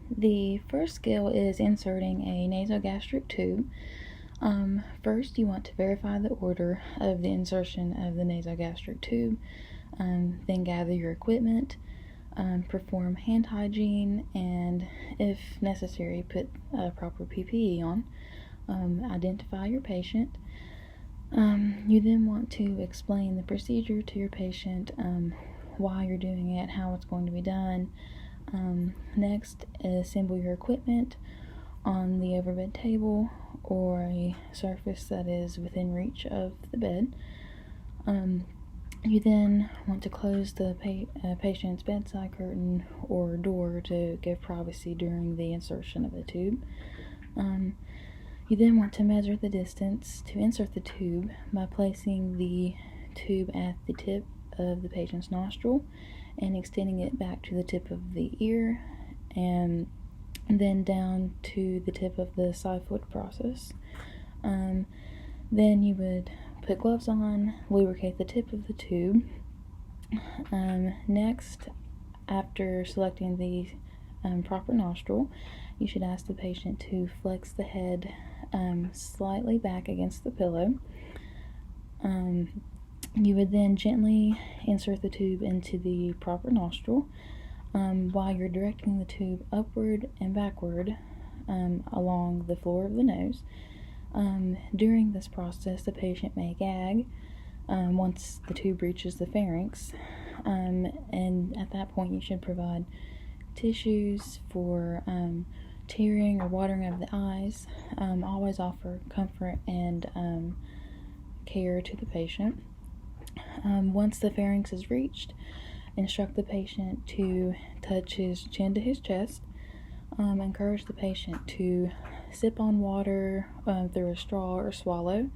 The first skill is inserting a nasogastric tube. First, you want to verify the order of the insertion of the nasogastric tube, then gather your equipment, perform hand hygiene, and if necessary, put proper PPE on. Identify your patient. You then want to explain the procedure to your patient, why you're doing it, how it's going to be done. Next, assemble your equipment on the overbed table or a surface that is within reach of the bed. You then want to close the patient's bedside curtain or door to give privacy during the insertion of the tube. You then want to measure the distance to insert the tube by placing the tube at the tip of the patient's nostril and extending it back to the tip of the ear and then down to the tip of the side-foot process. Then you would put gloves on, lubricate the tip of the tube. Next, after selecting the proper nostril, you should ask the patient to flex the head slightly back against the pillow. You would then gently insert the tube into the proper nostril while you're directing the tube upward and backward along the floor of the nose. During this process, the patient may gag once the tube reaches the pharynx, and at that point you should provide tissues for tearing or watering of the eyes. Always offer comfort and care to the patient. Once the pharynx is reached, instruct the patient to touch his chin to his chest. Encourage the patient to sip on water through a straw or swallow.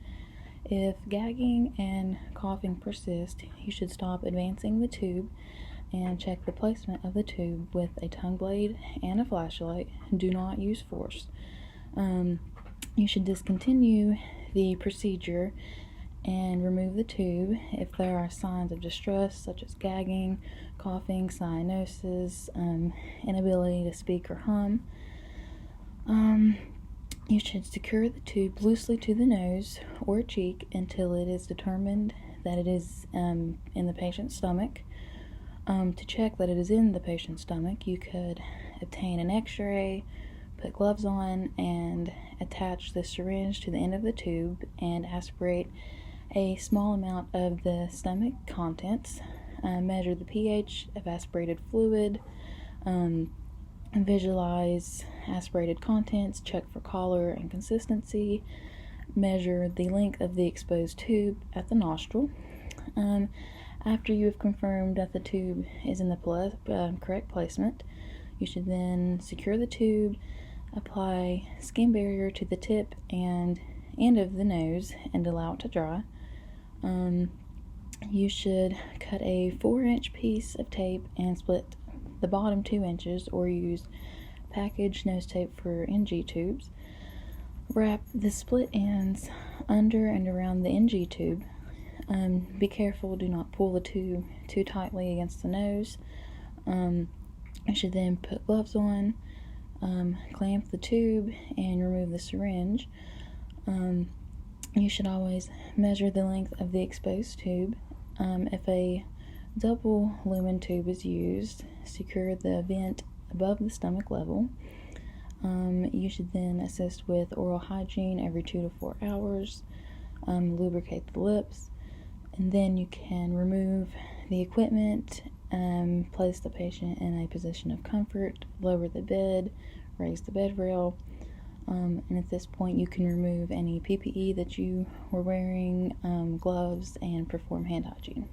If gagging and coughing persist, you should stop advancing the tube and check the placement of the tube with a tongue blade and a flashlight. Do not use force. You should discontinue the procedure and remove the tube if there are signs of distress such as gagging, coughing, cyanosis, inability to speak or hum. You should secure the tube loosely to the nose or cheek until it is determined that it is in the patient's stomach. To check that it is in the patient's stomach, you could obtain an x-ray, put gloves on, and attach the syringe to the end of the tube and aspirate a small amount of the stomach contents. Measure the pH of aspirated fluid, visualize aspirated contents, check for color and consistency, measure the length of the exposed tube at the nostril. After you have confirmed that the tube is in the correct placement, you should then secure the tube, apply skin barrier to the tip and end of the nose, and allow it to dry. You should cut a 4-inch piece of tape and split the bottom 2 inches, or use packaged nose tape for NG tubes. Wrap the split ends under and around the NG tube. Be careful, do not pull the tube too tightly against the nose. You should then put gloves on, clamp the tube, and remove the syringe. You should always measure the length of the exposed tube. If a double lumen tube is used, secure the vent above the stomach level. You should then assist with oral hygiene every 2 to 4 hours, lubricate the lips, and then you can remove the equipment, place the patient in a position of comfort, lower the bed, raise the bed rail, and at this point you can remove any PPE that you were wearing, gloves, and perform hand hygiene.